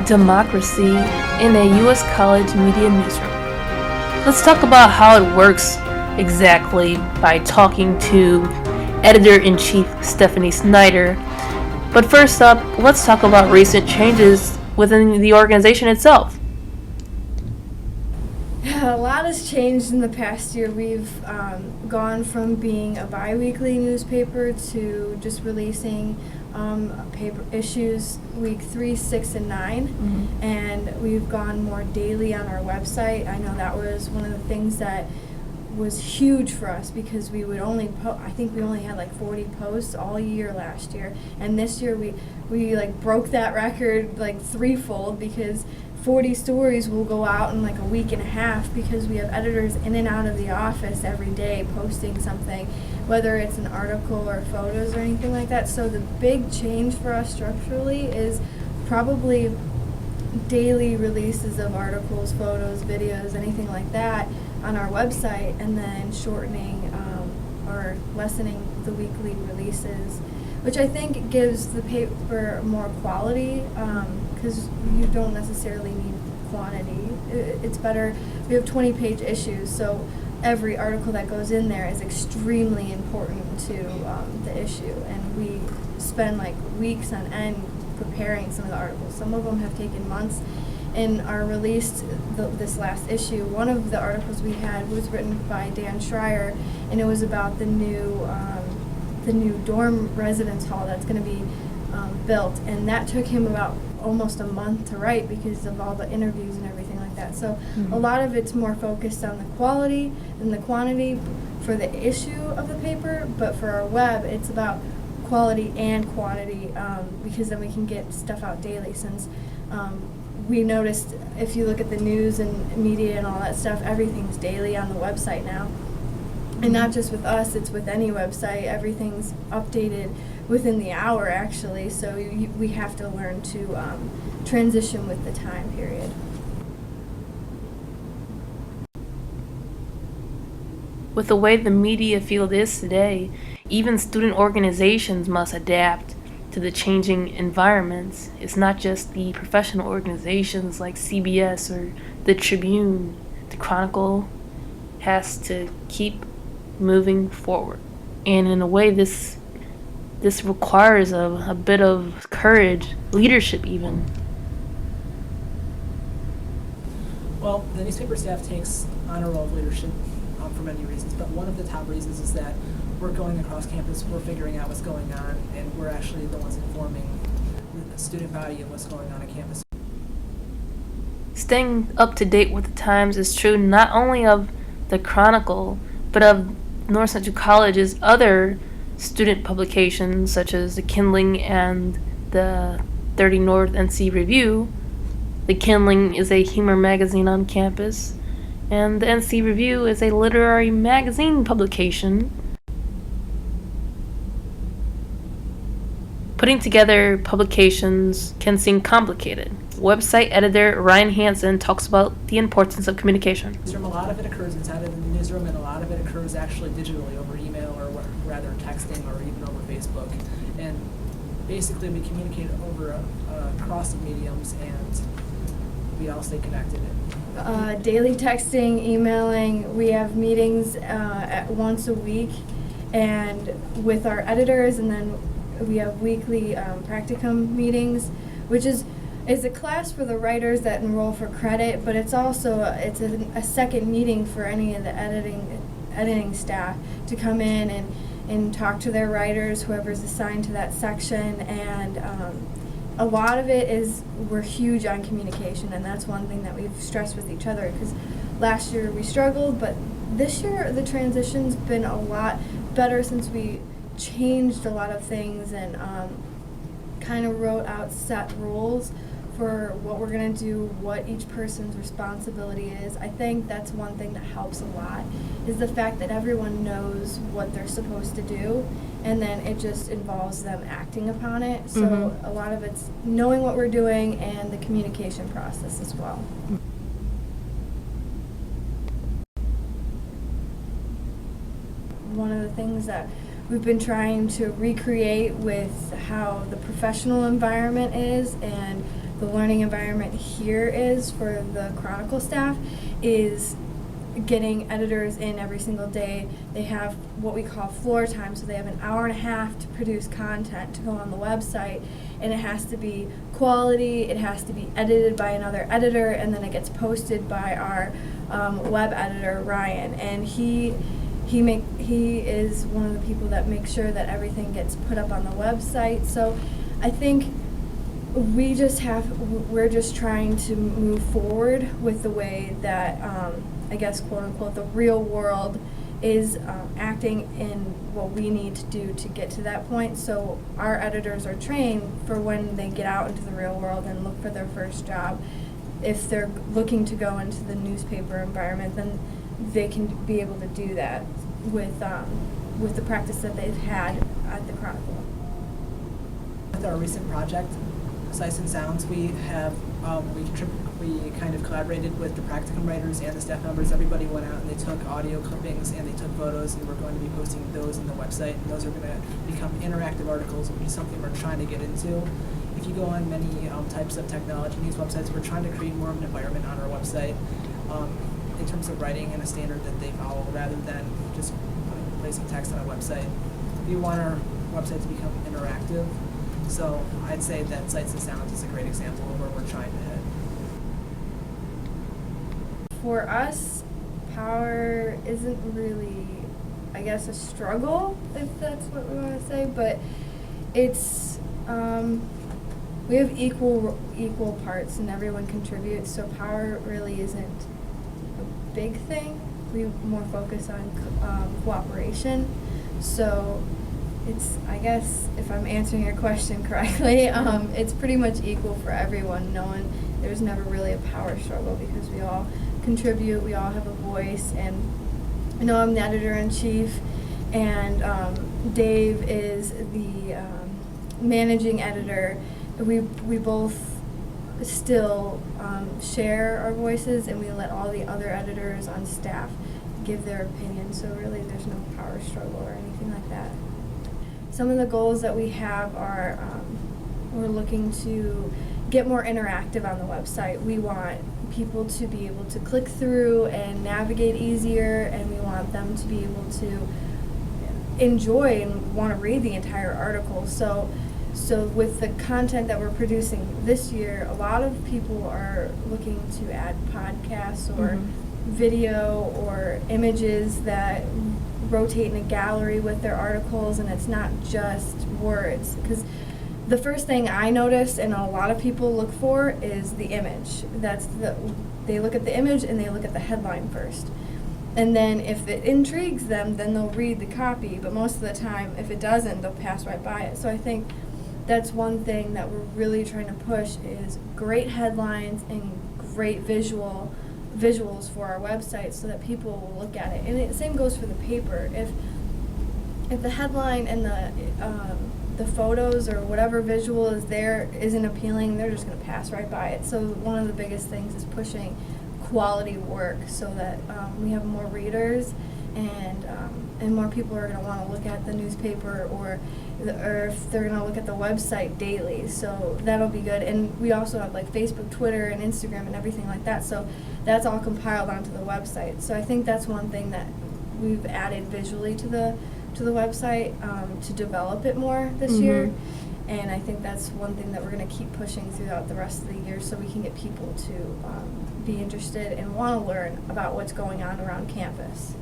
democracy in a U.S. college media newsroom. Let's talk about how it works exactly by talking to Editor-in-Chief Stephanie Snyder. But first up, let's talk about recent changes within the organization itself. A lot has changed in the past year. We've gone from being a bi-weekly newspaper to just releasing paper issues week 3, 6, and 9. Mm-hmm. And we've gone more daily on our website. I know that was one of the things that was huge for us because we would only I think we only had like 40 posts all year last year, and this year we like broke that record like threefold because 40 stories will go out in like a week and a half because we have editors in and out of the office every day posting something, whether it's an article or photos or anything like that. So the big change for us structurally is probably daily releases of articles, photos, videos, anything like that on our website, and then shortening or lessening the weekly releases, which I think gives the paper more quality because you don't necessarily need quantity. It's better. We have 20-page issues, so every article that goes in there is extremely important to the issue, and we spend like weeks on end preparing some of the articles. Some of them have taken months and are released this last issue. One of the articles we had was written by Dan Schreier, and it was about the new dorm residence hall that's going to be built, and that took him about almost a month to write because of all the interviews and everything like that. So a lot of it's more focused on the quality than the quantity for the issue of the paper, but for our web it's about quality and quantity because then we can get stuff out daily, since we noticed if you look at the news and media and all that stuff, everything's daily on the website now. And not just with us, it's with any website. Everything's updated within the hour, actually, so we have to learn to transition with the time period. With the way the media field is today, even student organizations must adapt to the changing environments. It's not just the professional organizations like CBS or the Tribune. The Chronicle has to keep moving forward. And in a way, this requires a bit of courage, leadership even. Well, the newspaper staff takes on a role of leadership for many reasons, but one of the top reasons is that we're going across campus, we're figuring out what's going on, and we're actually the ones informing the student body of what's going on campus. Staying up to date with the times is true not only of the Chronicle, but of North Central College's other student publications such as the Kindling and the 30 North NC Review. The Kindling is a humor magazine on campus, and the NC Review is a literary magazine publication. Putting together publications can seem complicated. Website editor Ryan Hansen talks about the importance of communication. A lot of it occurs inside of the newsroom, and a lot of it occurs actually digitally over email or rather texting or even over Facebook. And basically we communicate over across the mediums, and we all stay connected. Daily texting, emailing. We have meetings once a week, and with our editors, and then we have weekly practicum meetings, which is a class for the writers that enroll for credit, but it's also a second meeting for any of the editing staff to come in and talk to their writers, whoever's assigned to that section. And a lot of it is we're huge on communication, and that's one thing that we've stressed with each other, because last year we struggled, but this year the transition's been a lot better since we changed a lot of things and kind of wrote out set rules for what we're going to do, what each person's responsibility is. I think that's one thing that helps a lot, is the fact that everyone knows what they're supposed to do, and then it just involves them acting upon it. So a lot of it's knowing what we're doing and the communication process as well. One of the things that we've been trying to recreate with how the professional environment is and the learning environment here is for the Chronicle staff is getting editors in every single day. They have what we call floor time, so they have an hour and a half to produce content to go on the website, and it has to be quality, it has to be edited by another editor, and then it gets posted by our web editor, Ryan, and he is one of the people that makes sure that everything gets put up on the website. So I think we're just trying to move forward with the way that I guess, quote unquote, the real world is acting in what we need to do to get to that point. So our editors are trained for when they get out into the real world and look for their first job. If they're looking to go into the newspaper environment, then they can be able to do that with the practice that they've had at the Chronicle. With our recent project, Sights and Sounds, we have we kind of collaborated with the practicum writers and the staff members. Everybody went out and they took audio clippings and they took photos, and we're going to be posting those on the website. And those are going to become interactive articles, which is something we're trying to get into. If you go on many types of technology news websites, we're trying to create more of an environment on our website in terms of writing and a standard that they follow, rather than just placing text on a website. We want our website to become interactive. So I'd say that Sights and Sounds is a great example of where we're trying to head. For us, power isn't really, I guess, a struggle, if that's what we want to say, but it's, we have equal parts and everyone contributes, so power really isn't a big thing. We more focus on cooperation. So it's, I guess, if I'm answering your question correctly, it's pretty much equal for everyone. There's never really a power struggle because we all contribute, we all have a voice, and I know I'm the editor-in-chief, and Dave is the managing editor. We both still share our voices, and we let all the other editors on staff give their opinion, so really there's no power struggle or anything like that. Some of the goals that we have are we're looking to get more interactive on the website. We want people to be able to click through and navigate easier, and we want them to be able to enjoy and want to read the entire article. So with the content that we're producing this year, a lot of people are looking to add podcasts or video or images that rotate in a gallery with their articles, and it's not just words. Because the first thing I notice and a lot of people look for is the image. They look at the image and they look at the headline first. And then if it intrigues them, then they'll read the copy, but most of the time, if it doesn't, they'll pass right by it. So I think that's one thing that we're really trying to push is great headlines and great visuals for our website so that people will look at it. And the same goes for the paper. If the headline and the photos or whatever visual is there isn't appealing, they're just going to pass right by it. So one of the biggest things is pushing quality work so that we have more readers and more people are going to want to look at the newspaper or if they're going to look at the website daily. So that'll be good. And we also have like Facebook, Twitter, and Instagram and everything like that. So that's all compiled onto the website. So I think that's one thing that we've added visually to the website to develop it more this year. And I think that's one thing that we're going to keep pushing throughout the rest of the year so we can get people to be interested and want to learn about what's going on around campus.